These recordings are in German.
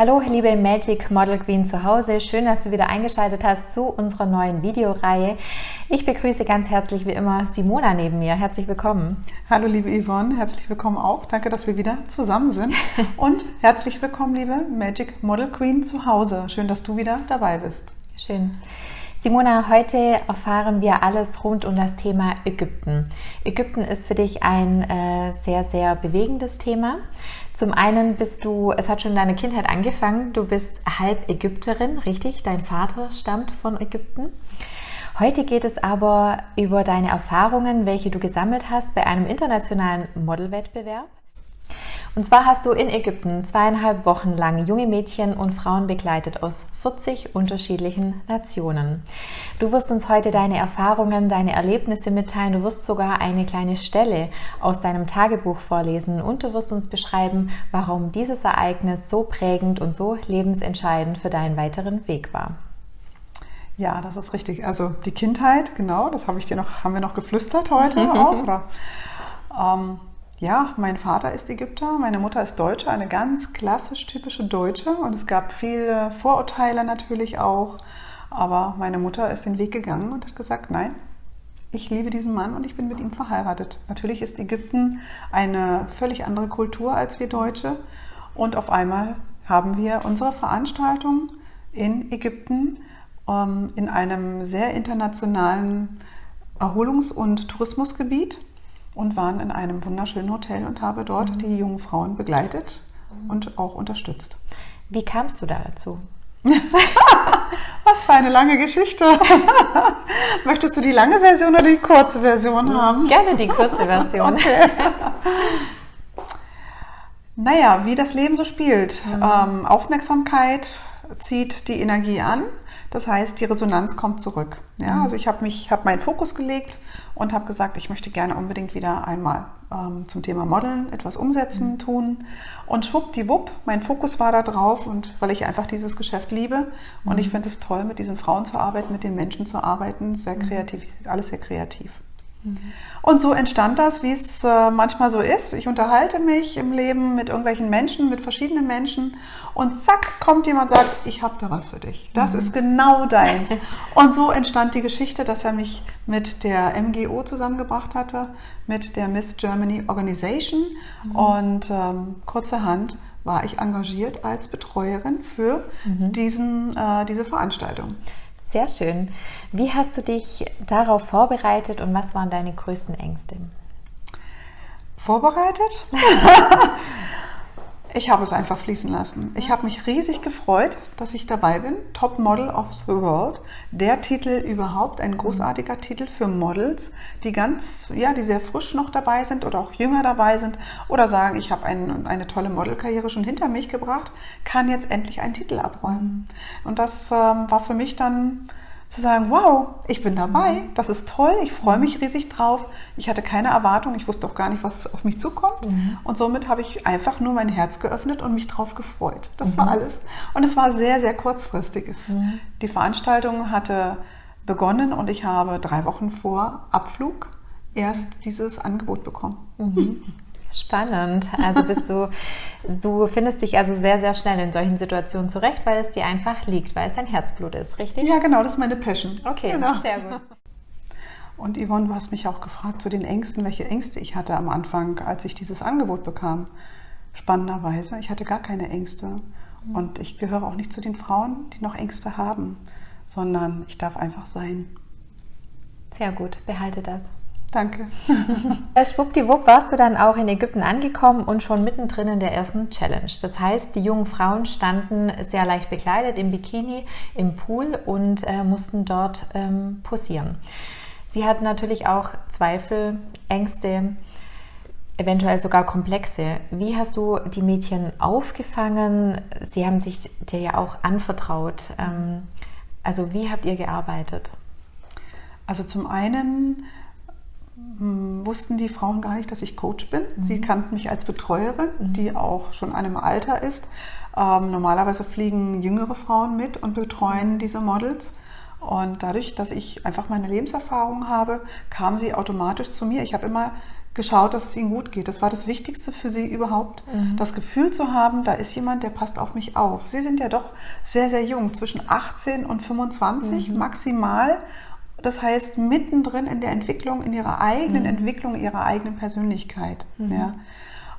Hallo liebe Magic Model Queen zu Hause, schön, dass du wieder eingeschaltet hast zu unserer neuen Videoreihe. Ich begrüße ganz herzlich wie immer Simona neben mir. Herzlich willkommen. Hallo liebe Yvonne, herzlich willkommen auch. Danke, dass wir wieder zusammen sind. Und herzlich willkommen liebe Magic Model Queen zu Hause. Schön, dass du wieder dabei bist. Schön. Simona, heute erfahren wir alles rund um das Thema Ägypten. Ägypten ist für dich ein sehr, sehr bewegendes Thema. Zum einen es hat schon in deiner Kindheit angefangen, du bist halb Ägypterin, richtig? Dein Vater stammt von Ägypten. Heute geht es aber über deine Erfahrungen, welche du gesammelt hast bei einem internationalen Modelwettbewerb. Und zwar hast du in Ägypten 2,5 Wochen lang junge Mädchen und Frauen begleitet aus 40 unterschiedlichen Nationen. Du wirst uns heute deine Erfahrungen, deine Erlebnisse mitteilen. Du wirst sogar eine kleine Stelle aus deinem Tagebuch vorlesen und du wirst uns beschreiben, warum dieses Ereignis so prägend und so lebensentscheidend für deinen weiteren Weg war. Ja, das ist richtig. Also die Kindheit, genau, das haben wir noch geflüstert heute auch. Oder? Ja, mein Vater ist Ägypter, meine Mutter ist Deutsche, eine ganz klassisch typische Deutsche. Und es gab viele Vorurteile natürlich auch. Aber meine Mutter ist den Weg gegangen und hat gesagt, nein, ich liebe diesen Mann und ich bin mit ihm verheiratet. Natürlich ist Ägypten eine völlig andere Kultur als wir Deutsche. Und auf einmal haben wir unsere Veranstaltung in Ägypten in einem sehr internationalen Erholungs- und Tourismusgebiet. Und waren in einem wunderschönen Hotel und habe dort die jungen Frauen begleitet und auch unterstützt. Wie kamst du da dazu? Was für eine lange Geschichte. Möchtest du die lange Version oder die kurze Version haben? Gerne die kurze Version. Okay. Naja, wie das Leben so spielt. Aufmerksamkeit zieht die Energie an. Das heißt, die Resonanz kommt zurück. Ja, also ich habe meinen Fokus gelegt und habe gesagt, ich möchte gerne unbedingt wieder einmal zum Thema Modeln etwas umsetzen, tun. Und schwuppdiwupp, mein Fokus war da drauf, und weil ich einfach dieses Geschäft liebe. Und ich finde es toll, mit diesen Frauen zu arbeiten, mit den Menschen zu arbeiten. Sehr kreativ, alles sehr kreativ. Und so entstand das, wie es manchmal so ist. Ich unterhalte mich im Leben mit irgendwelchen Menschen, mit verschiedenen Menschen, und zack, kommt jemand und sagt, ich habe da was für dich. Das ist genau deins. Und so entstand die Geschichte, dass er mich mit der MGO zusammengebracht hatte, mit der Miss Germany Organization. Und kurzerhand war ich engagiert als Betreuerin für diese Veranstaltung. Sehr schön. Wie hast du dich darauf vorbereitet und was waren deine größten Ängste? Vorbereitet? Ich habe es einfach fließen lassen. Ich habe mich riesig gefreut, dass ich dabei bin. Top Model of the World. Der Titel überhaupt, ein großartiger Titel für Models, die die sehr frisch noch dabei sind oder auch jünger dabei sind oder sagen, ich habe eine tolle Modelkarriere schon hinter mich gebracht, kann jetzt endlich einen Titel abräumen. Und das war für mich dann zu sagen, wow, ich bin dabei, das ist toll, ich freue mich riesig drauf. Ich hatte keine Erwartung, ich wusste auch gar nicht, was auf mich zukommt. Und somit habe ich einfach nur mein Herz geöffnet und mich drauf gefreut. Das war alles. Und es war sehr, sehr kurzfristig. Die Veranstaltung hatte begonnen und ich habe 3 Wochen vor Abflug erst dieses Angebot bekommen. Spannend. Also du findest dich also sehr, sehr schnell in solchen Situationen zurecht, weil es dir einfach liegt, weil es dein Herzblut ist, richtig? Ja, genau, das ist meine Passion. Okay, genau. Sehr gut. Und Yvonne, du hast mich auch gefragt zu den Ängsten, welche Ängste ich hatte am Anfang, als ich dieses Angebot bekam. Spannenderweise, ich hatte gar keine Ängste. Und ich gehöre auch nicht zu den Frauen, die noch Ängste haben, sondern ich darf einfach sein. Sehr gut, behalte das. Danke. Schwuppdiwupp warst du dann auch in Ägypten angekommen und schon mittendrin in der ersten Challenge. Das heißt, die jungen Frauen standen sehr leicht bekleidet im Bikini im Pool und mussten dort posieren. Sie hatten natürlich auch Zweifel, Ängste, eventuell sogar Komplexe. Wie hast du die Mädchen aufgefangen? Sie haben sich dir ja auch anvertraut. Also wie habt ihr gearbeitet? Also zum einen wussten die Frauen gar nicht, dass ich Coach bin. Sie kannten mich als Betreuerin, die auch schon in einem Alter ist. Normalerweise fliegen jüngere Frauen mit und betreuen diese Models. Und dadurch, dass ich einfach meine Lebenserfahrung habe, kam sie automatisch zu mir. Ich habe immer geschaut, dass es ihnen gut geht. Das war das Wichtigste für sie überhaupt, das Gefühl zu haben, da ist jemand, der passt auf mich auf. Sie sind ja doch sehr, sehr jung, zwischen 18 und 25 maximal. Das heißt, mittendrin in der Entwicklung, in ihrer eigenen Entwicklung, ihrer eigenen Persönlichkeit. Ja.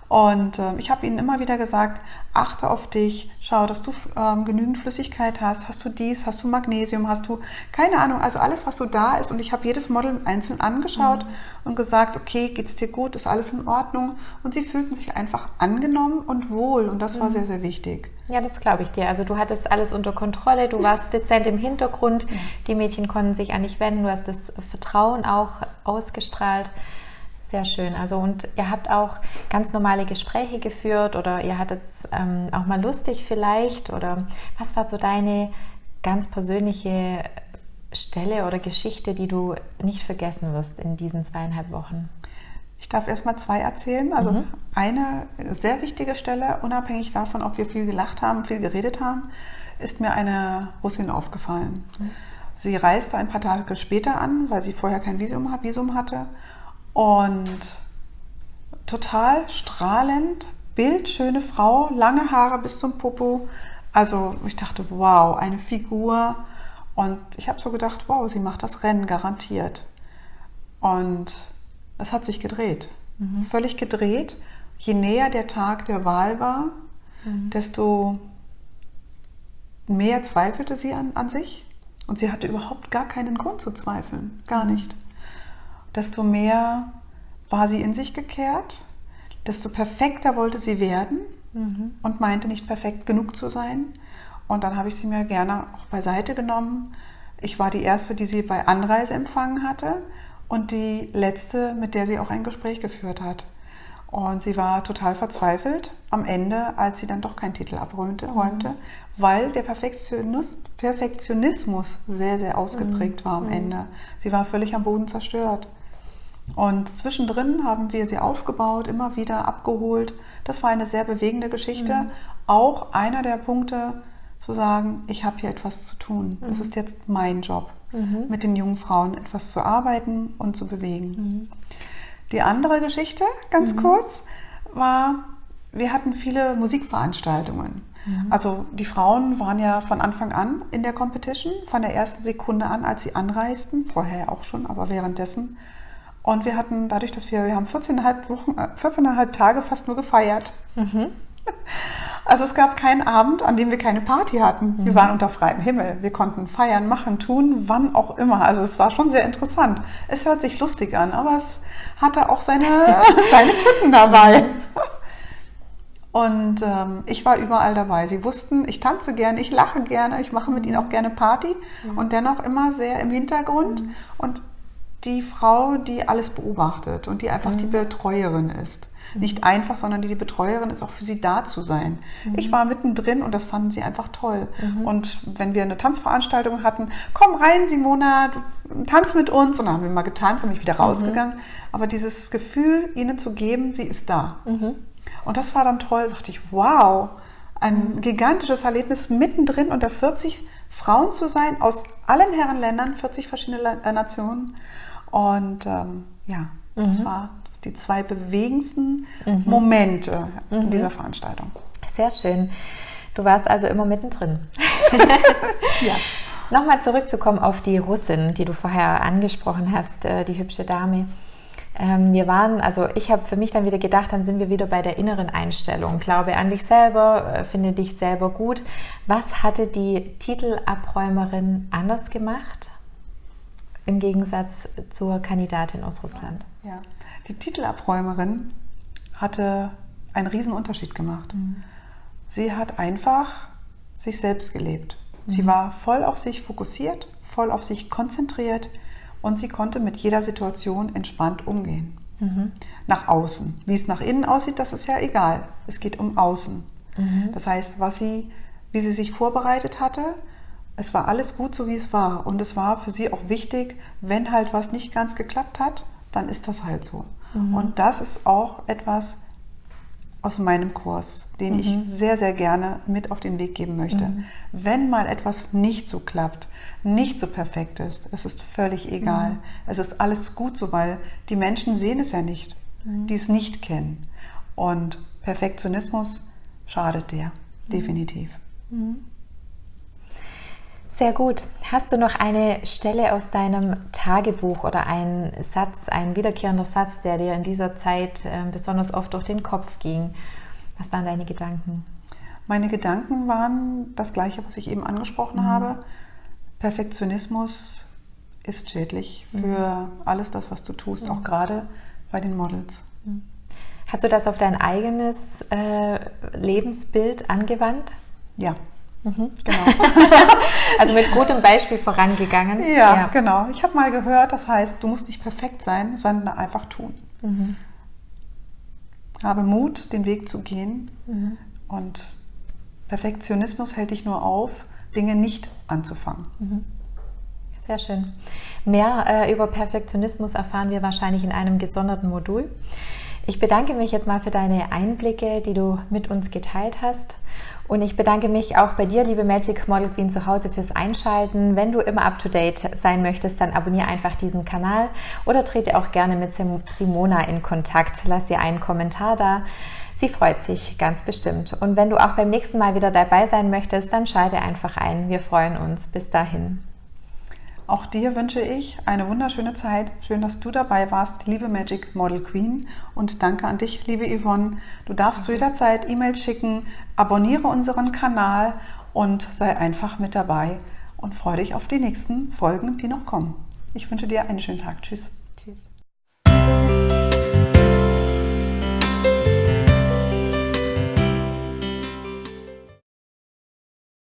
Und ich habe ihnen immer wieder gesagt, achte auf dich, schau, dass du genügend Flüssigkeit hast. Hast du dies, hast du Magnesium, hast du, keine Ahnung, also alles, was so da ist. Und ich habe jedes Model einzeln angeschaut und gesagt, okay, geht's dir gut, ist alles in Ordnung? Und sie fühlten sich einfach angenommen und wohl. Und das war sehr, sehr wichtig. Ja, das glaube ich dir. Also du hattest alles unter Kontrolle, du warst dezent im Hintergrund, die Mädchen konnten sich an dich wenden, du hast das Vertrauen auch ausgestrahlt. Sehr schön. Also und ihr habt auch ganz normale Gespräche geführt oder ihr hattet es auch mal lustig vielleicht oder was war so deine ganz persönliche Stelle oder Geschichte, die du nicht vergessen wirst in diesen 2,5 Wochen? Ich darf erst mal 2 erzählen. Also eine sehr wichtige Stelle, unabhängig davon, ob wir viel gelacht haben, viel geredet haben, ist mir eine Russin aufgefallen. Sie reiste ein paar Tage später an, weil sie vorher kein Visum hatte. Und total strahlend, bildschöne Frau, lange Haare bis zum Popo. Also ich dachte, wow, eine Figur. Und ich habe so gedacht, wow, sie macht das Rennen garantiert. Und es hat sich gedreht, völlig gedreht. Je näher der Tag der Wahl war, desto mehr zweifelte sie an sich. Und sie hatte überhaupt gar keinen Grund zu zweifeln, gar nicht. Desto mehr war sie in sich gekehrt, desto perfekter wollte sie werden und meinte nicht perfekt genug zu sein. Und dann habe ich sie mir gerne auch beiseite genommen. Ich war die Erste, die sie bei Anreise empfangen hatte und die Letzte, mit der sie auch ein Gespräch geführt hat. Und sie war total verzweifelt am Ende, als sie dann doch keinen Titel abräumte, weil der Perfektionismus sehr, sehr ausgeprägt war am Ende. Sie war völlig am Boden zerstört. Und zwischendrin haben wir sie aufgebaut, immer wieder abgeholt. Das war eine sehr bewegende Geschichte. Auch einer der Punkte, zu sagen, ich habe hier etwas zu tun. Es ist jetzt mein Job, mit den jungen Frauen etwas zu arbeiten und zu bewegen. Die andere Geschichte, ganz kurz, war, wir hatten viele Musikveranstaltungen. Also die Frauen waren ja von Anfang an in der Competition, von der ersten Sekunde an, als sie anreisten, vorher auch schon, aber währenddessen. Und wir hatten, dadurch, dass wir haben 14,5 Tage fast nur gefeiert. Also es gab keinen Abend, an dem wir keine Party hatten. Wir waren unter freiem Himmel. Wir konnten feiern, machen, tun, wann auch immer. Also es war schon sehr interessant. Es hört sich lustig an, aber es hatte auch seine Tücken dabei. Und ich war überall dabei. Sie wussten, ich tanze gerne, ich lache gerne, ich mache mit ihnen auch gerne Party und dennoch immer sehr im Hintergrund. Und die Frau, die alles beobachtet und die einfach die Betreuerin ist. Nicht einfach, sondern die Betreuerin ist auch für sie da zu sein. Ich war mittendrin und das fanden sie einfach toll. Und wenn wir eine Tanzveranstaltung hatten, komm rein Simona, tanz mit uns. Und dann haben wir mal getanzt und bin ich wieder rausgegangen. Aber dieses Gefühl, ihnen zu geben, sie ist da. Und das war dann toll, da dachte ich, wow, ein gigantisches Erlebnis mittendrin unter 40 Frauen zu sein, aus allen Herrenländern, 40 verschiedene Nationen. Und das war die 2 bewegendsten Momente in dieser Veranstaltung. Sehr schön. Du warst also immer mittendrin. Ja. Nochmal zurückzukommen auf die Russin, die du vorher angesprochen hast, die hübsche Dame. Ich habe für mich dann wieder gedacht, dann sind wir wieder bei der inneren Einstellung. Glaube an dich selber, finde dich selber gut. Was hatte die Titelabräumerin anders gemacht im Gegensatz zur Kandidatin aus Russland? Ja. Die Titelabräumerin hatte einen riesen Unterschied gemacht. Sie hat einfach sich selbst gelebt. Sie war voll auf sich fokussiert, voll auf sich konzentriert und sie konnte mit jeder Situation entspannt umgehen. Nach außen. Wie es nach innen aussieht, das ist ja egal. Es geht um außen. Das heißt, wie sie sich vorbereitet hatte, es war alles gut so, wie es war. Und es war für sie auch wichtig, wenn halt was nicht ganz geklappt hat, dann ist das halt so. Und das ist auch etwas aus meinem Kurs, den ich sehr, sehr gerne mit auf den Weg geben möchte. Wenn mal etwas nicht so klappt, nicht so perfekt ist, es ist völlig egal. Es ist alles gut so, weil die Menschen sehen es ja nicht. die es nicht kennen. Und Perfektionismus schadet dir, definitiv. Sehr gut. Hast du noch eine Stelle aus deinem Tagebuch oder einen Satz, ein wiederkehrender Satz, der dir in dieser Zeit besonders oft durch den Kopf ging? Was waren deine Gedanken? Meine Gedanken waren das Gleiche, was ich eben angesprochen habe. Perfektionismus ist schädlich für alles das, was du tust, auch gerade bei den Models. Hast du das auf dein eigenes Lebensbild angewandt? Ja. Genau. Also mit gutem Beispiel vorangegangen. Ja, genau. Ich habe mal gehört, das heißt, du musst nicht perfekt sein, sondern einfach tun. Habe Mut, den Weg zu gehen. Und Perfektionismus hält dich nur auf, Dinge nicht anzufangen. Sehr schön. Mehr über Perfektionismus erfahren wir wahrscheinlich in einem gesonderten Modul. Ich bedanke mich jetzt mal für deine Einblicke, die du mit uns geteilt hast. Und ich bedanke mich auch bei dir, liebe Magic Model Queen, zu Hause fürs Einschalten. Wenn du immer up-to-date sein möchtest, dann abonniere einfach diesen Kanal oder trete auch gerne mit Simona in Kontakt. Lass ihr einen Kommentar da. Sie freut sich ganz bestimmt. Und wenn du auch beim nächsten Mal wieder dabei sein möchtest, dann schalte einfach ein. Wir freuen uns. Bis dahin. Auch dir wünsche ich eine wunderschöne Zeit. Schön, dass du dabei warst, liebe Magic Model Queen. Und danke an dich, liebe Yvonne. Du darfst zu jeder Zeit E-Mails schicken, abonniere unseren Kanal und sei einfach mit dabei und freue dich auf die nächsten Folgen, die noch kommen. Ich wünsche dir einen schönen Tag. Tschüss. Tschüss.